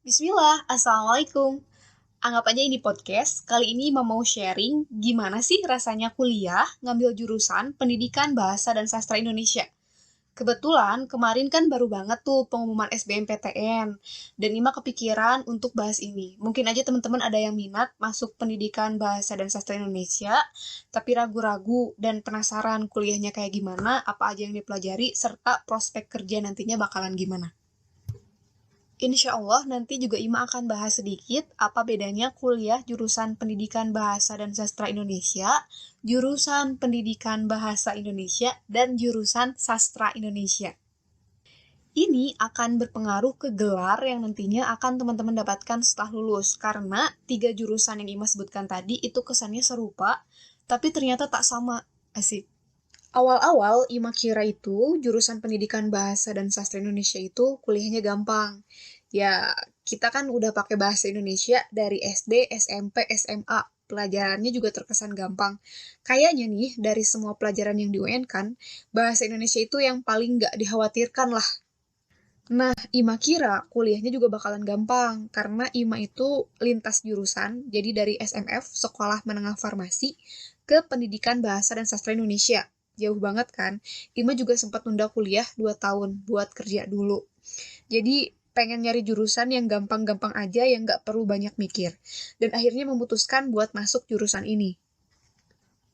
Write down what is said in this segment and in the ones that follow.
Bismillah, Assalamualaikum. Anggap aja ini podcast, kali ini mau sharing gimana sih rasanya kuliah ngambil jurusan Pendidikan Bahasa dan Sastra Indonesia. Kebetulan kemarin kan baru banget tuh pengumuman SBMPTN, dan Ima kepikiran untuk bahas ini. Mungkin aja teman-teman ada yang minat masuk Pendidikan Bahasa dan Sastra Indonesia, tapi ragu-ragu dan penasaran kuliahnya kayak gimana, apa aja yang dipelajari, serta prospek kerja nantinya bakalan gimana. Insya Allah nanti juga Ima akan bahas sedikit apa bedanya kuliah jurusan Pendidikan Bahasa dan Sastra Indonesia, jurusan Pendidikan Bahasa Indonesia, dan jurusan Sastra Indonesia. Ini akan berpengaruh ke gelar yang nantinya akan teman-teman dapatkan setelah lulus, karena 3 jurusan yang Ima sebutkan tadi itu kesannya serupa, tapi ternyata tak sama. Asik. Awal-awal Ima kira itu jurusan Pendidikan Bahasa dan Sastra Indonesia itu kuliahnya gampang. Ya, kita kan udah pakai bahasa Indonesia dari SD, SMP, SMA. Pelajarannya juga terkesan gampang. Kayaknya nih, dari semua pelajaran yang di-UN kan, bahasa Indonesia itu yang paling nggak dikhawatirkan lah. Nah, Ima kira kuliahnya juga bakalan gampang, karena Ima itu lintas jurusan, jadi dari SMF, Sekolah Menengah Farmasi, ke Pendidikan Bahasa dan Sastra Indonesia. Jauh banget kan? Ima juga sempat nunda kuliah 2 tahun buat kerja dulu. Jadi, pengen nyari jurusan yang gampang-gampang aja, yang nggak perlu banyak mikir. Dan akhirnya memutuskan buat masuk jurusan ini.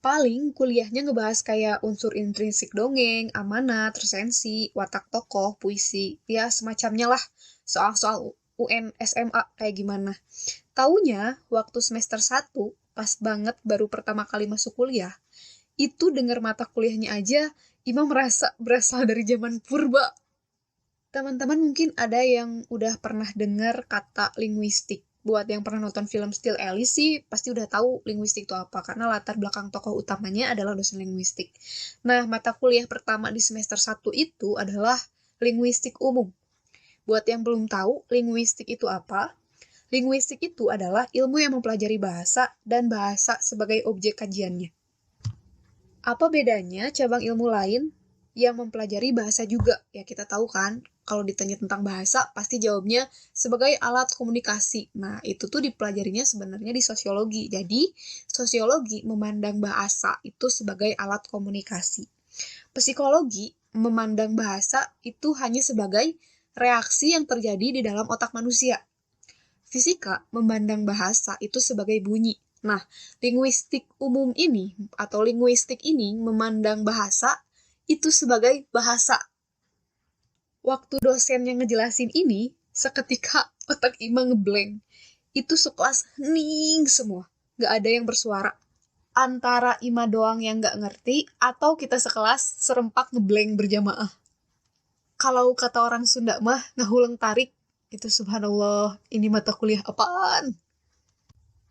Paling kuliahnya ngebahas kayak unsur intrinsik dongeng, amanat, resensi, watak tokoh, puisi, ya semacamnya lah. Soal-soal UN SMA kayak gimana. Taunya waktu semester 1, pas banget baru pertama kali masuk kuliah, itu denger mata kuliahnya aja, Ima merasa berasal dari zaman purba. Teman-teman mungkin ada yang udah pernah dengar kata linguistik. Buat yang pernah nonton film Still Alice sih, pasti udah tahu linguistik itu apa, karena latar belakang tokoh utamanya adalah dosen linguistik. Nah, mata kuliah pertama di semester 1 itu adalah linguistik umum. Buat yang belum tahu, linguistik itu apa? Linguistik itu adalah ilmu yang mempelajari bahasa dan bahasa sebagai objek kajiannya. Apa bedanya cabang ilmu lain yang mempelajari bahasa juga? Ya kita tahu kan, kalau ditanya tentang bahasa, pasti jawabnya sebagai alat komunikasi. Nah, itu tuh dipelajarinya sebenarnya di sosiologi. Jadi, sosiologi memandang bahasa itu sebagai alat komunikasi. Psikologi memandang bahasa itu hanya sebagai reaksi yang terjadi di dalam otak manusia. Fisika memandang bahasa itu sebagai bunyi. Nah, linguistik umum ini atau linguistik ini memandang bahasa itu sebagai bahasa. Waktu dosen yang ngejelasin ini, seketika otak Ima ngeblank. Itu sekelas hening semua. Gak ada yang bersuara. Antara Ima doang yang gak ngerti, atau kita sekelas serempak ngeblank berjamaah. Kalau kata orang Sunda mah, ngahuleng tarik, itu subhanallah, ini mata kuliah apaan?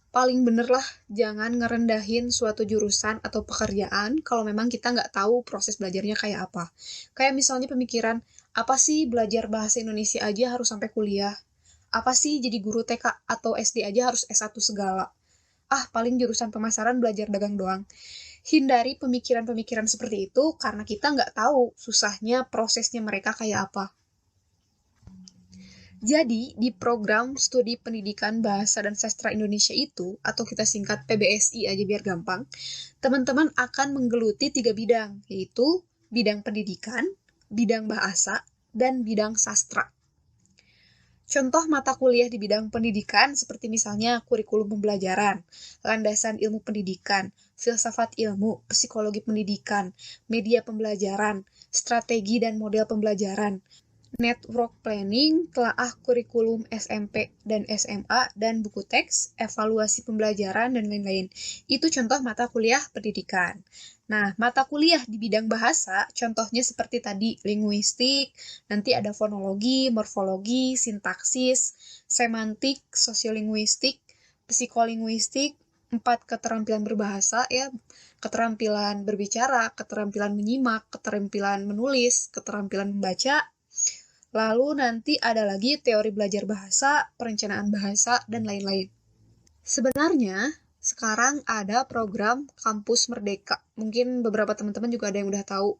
Paling bener lah, jangan ngerendahin suatu jurusan atau pekerjaan kalau memang kita nggak tahu proses belajarnya kayak apa. Kayak misalnya pemikiran, apa sih belajar bahasa Indonesia aja harus sampai kuliah? Apa sih jadi guru TK atau SD aja harus S1 segala? Ah, paling jurusan pemasaran belajar dagang doang. Hindari pemikiran-pemikiran seperti itu karena kita nggak tahu susahnya prosesnya mereka kayak apa. Jadi, di program studi pendidikan bahasa dan sastra Indonesia itu, atau kita singkat PBSI aja biar gampang, teman-teman akan menggeluti 3 bidang, yaitu bidang pendidikan, bidang bahasa, dan bidang sastra. Contoh mata kuliah di bidang pendidikan seperti misalnya kurikulum pembelajaran, landasan ilmu pendidikan, filsafat ilmu, psikologi pendidikan, media pembelajaran, strategi dan model pembelajaran, network planning, telaah kurikulum SMP dan SMA, dan buku teks, evaluasi pembelajaran, dan lain-lain. Itu contoh mata kuliah pendidikan. Nah, mata kuliah di bidang bahasa, contohnya seperti tadi, linguistik, nanti ada fonologi, morfologi, sintaksis, semantik, sosiolinguistik, psikolinguistik, 4 keterampilan berbahasa ya, keterampilan berbicara, keterampilan menyimak, keterampilan menulis, keterampilan membaca. Lalu nanti ada lagi teori belajar bahasa, perencanaan bahasa, dan lain-lain. Sebenarnya, sekarang ada program Kampus Merdeka. Mungkin beberapa teman-teman juga ada yang udah tahu.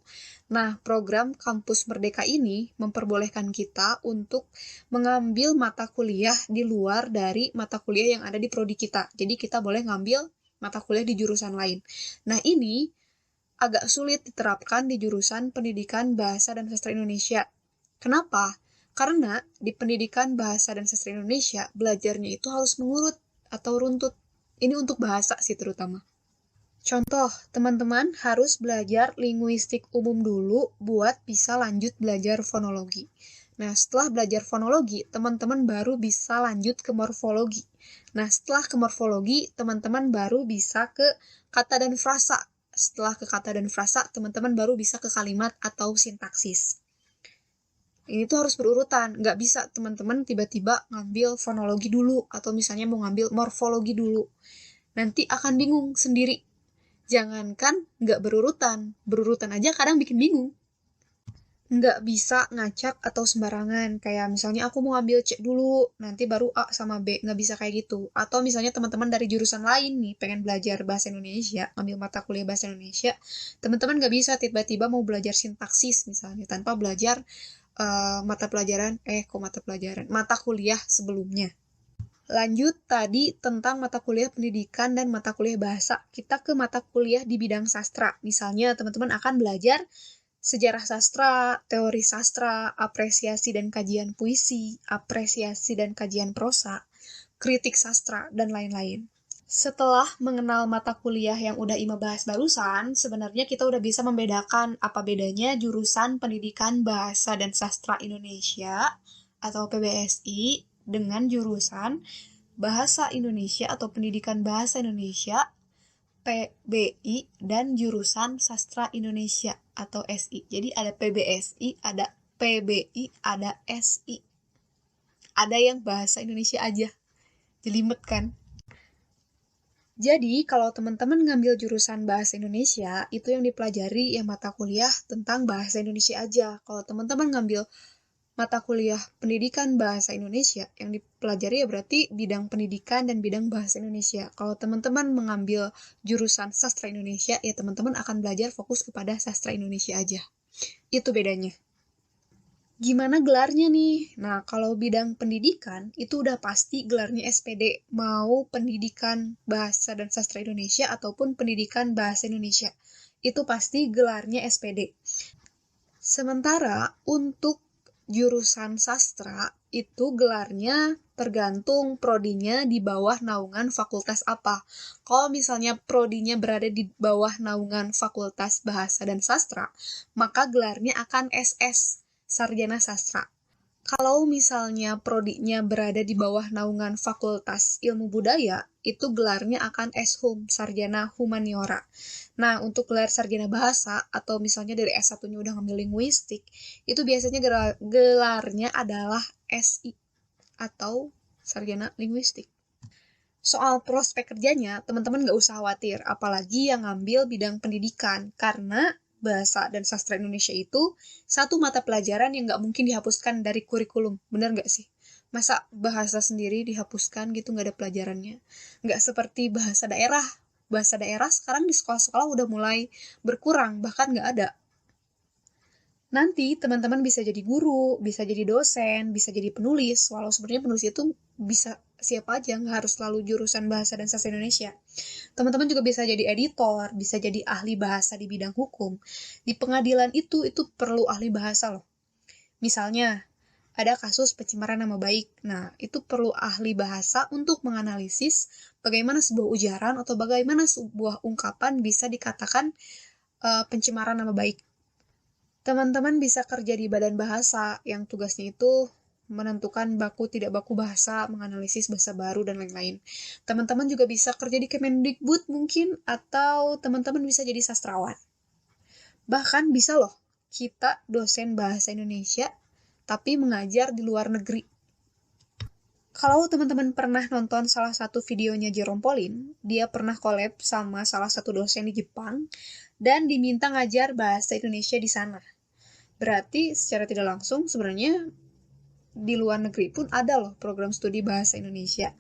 Nah, program Kampus Merdeka ini memperbolehkan kita untuk mengambil mata kuliah di luar dari mata kuliah yang ada di prodi kita. Jadi kita boleh ngambil mata kuliah di jurusan lain. Nah, ini agak sulit diterapkan di jurusan Pendidikan Bahasa dan Sastra Indonesia. Kenapa? Karena di Pendidikan Bahasa dan Sastra Indonesia, belajarnya itu harus mengurut atau runtut. Ini untuk bahasa sih terutama. Contoh, teman-teman harus belajar linguistik umum dulu buat bisa lanjut belajar fonologi. Nah, setelah belajar fonologi, teman-teman baru bisa lanjut ke morfologi. Nah, setelah ke morfologi, teman-teman baru bisa ke kata dan frasa. Setelah ke kata dan frasa, teman-teman baru bisa ke kalimat atau sintaksis. Ini tuh harus berurutan. Nggak bisa teman-teman tiba-tiba ngambil fonologi dulu, atau misalnya mau ngambil morfologi dulu. Nanti akan bingung sendiri. Jangankan nggak berurutan aja kadang bikin bingung. Nggak bisa ngacak atau sembarangan, kayak misalnya aku mau ambil C dulu, nanti baru A sama B, nggak bisa kayak gitu. Atau misalnya teman-teman dari jurusan lain nih, pengen belajar bahasa Indonesia, ambil mata kuliah bahasa Indonesia, teman-teman nggak bisa tiba-tiba mau belajar sintaksis misalnya, tanpa belajar mata kuliah sebelumnya. Lanjut tadi tentang mata kuliah pendidikan dan mata kuliah bahasa. Kita ke mata kuliah di bidang sastra. Misalnya teman-teman akan belajar sejarah sastra, teori sastra, apresiasi dan kajian puisi, apresiasi dan kajian prosa, kritik sastra, dan lain-lain. Setelah mengenal mata kuliah yang udah Ima bahas barusan, sebenarnya kita udah bisa membedakan apa bedanya jurusan Pendidikan Bahasa dan Sastra Indonesia atau PBSI dengan jurusan Bahasa Indonesia atau Pendidikan Bahasa Indonesia PBI dan jurusan Sastra Indonesia atau SI. Jadi ada PBSI, ada PBI, ada SI. Ada yang bahasa Indonesia aja. Jelimet kan? Jadi, kalau teman-teman ngambil jurusan Bahasa Indonesia, itu yang dipelajari ya mata kuliah tentang Bahasa Indonesia aja. Kalau teman-teman ngambil mata kuliah Pendidikan Bahasa Indonesia, yang dipelajari ya berarti bidang pendidikan dan bidang bahasa Indonesia. Kalau teman-teman mengambil jurusan Sastra Indonesia, ya teman-teman akan belajar fokus kepada Sastra Indonesia aja. Itu bedanya. Gimana gelarnya nih? Nah, kalau bidang pendidikan, itu udah pasti gelarnya SPD. Mau pendidikan bahasa dan sastra Indonesia ataupun pendidikan bahasa Indonesia. Itu pasti gelarnya SPD. Sementara untuk jurusan sastra, itu gelarnya tergantung prodinya di bawah naungan fakultas apa. Kalau misalnya prodinya berada di bawah naungan fakultas bahasa dan sastra, maka gelarnya akan SS. Sarjana Sastra. Kalau misalnya prodinya berada di bawah naungan Fakultas Ilmu Budaya, itu gelarnya akan S.Hum, Sarjana Humaniora. Nah, untuk gelar Sarjana Bahasa, atau misalnya dari S1-nya udah ngambil linguistik, itu biasanya gelarnya adalah SI, atau Sarjana Linguistik. Soal prospek kerjanya, teman-teman nggak usah khawatir, apalagi yang ngambil bidang pendidikan, karena Bahasa dan Sastra Indonesia itu satu mata pelajaran yang nggak mungkin dihapuskan dari kurikulum. Bener nggak sih? Masa bahasa sendiri dihapuskan gitu nggak ada pelajarannya? Nggak seperti bahasa daerah. Bahasa daerah sekarang di sekolah-sekolah udah mulai berkurang, bahkan nggak ada. Nanti teman-teman bisa jadi guru, bisa jadi dosen, bisa jadi penulis. Walau sebenarnya penulis itu bisa siapa aja, nggak harus selalu jurusan bahasa dan sastra Indonesia. Teman-teman juga bisa jadi editor, bisa jadi ahli bahasa di bidang hukum. Di pengadilan itu perlu ahli bahasa loh. Misalnya, ada kasus pencemaran nama baik. Nah, itu perlu ahli bahasa untuk menganalisis bagaimana sebuah ujaran atau bagaimana sebuah ungkapan bisa dikatakan pencemaran nama baik. Teman-teman bisa kerja di badan bahasa yang tugasnya itu menentukan baku tidak baku bahasa, menganalisis bahasa baru, dan lain-lain. Teman-teman juga bisa kerja di Kemendikbud mungkin, atau teman-teman bisa jadi sastrawan. Bahkan bisa loh, kita dosen bahasa Indonesia, tapi mengajar di luar negeri. Kalau teman-teman pernah nonton salah satu videonya Jerome Pauline, dia pernah collab sama salah satu dosen di Jepang, dan diminta ngajar bahasa Indonesia di sana. Berarti secara tidak langsung sebenarnya di luar negeri pun ada loh program studi bahasa Indonesia.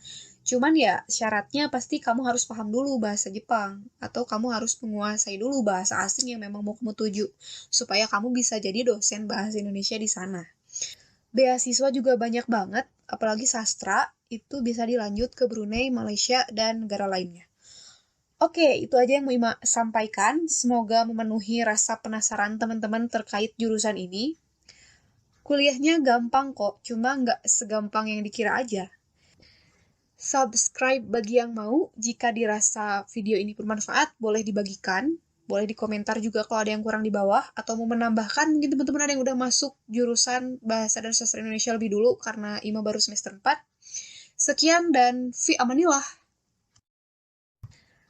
Cuman ya syaratnya pasti kamu harus paham dulu bahasa Jepang, atau kamu harus menguasai dulu bahasa asing yang memang mau kamu tuju, supaya kamu bisa jadi dosen bahasa Indonesia di sana. Beasiswa juga banyak banget, apalagi sastra, itu bisa dilanjut ke Brunei, Malaysia, dan negara lainnya. Oke, itu aja yang mau Ima sampaikan. Semoga memenuhi rasa penasaran teman-teman terkait jurusan ini. Kuliahnya gampang kok, cuma nggak segampang yang dikira aja. Subscribe bagi yang mau. Jika dirasa video ini bermanfaat, boleh dibagikan. Boleh di komentar juga kalau ada yang kurang di bawah. Atau mau menambahkan, mungkin teman-teman ada yang udah masuk jurusan Bahasa dan Sastra Indonesia lebih dulu, karena Ima baru semester 4. Sekian dan fi amanillah.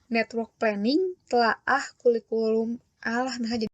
Network Planning, telaah kurikulum, nah jadi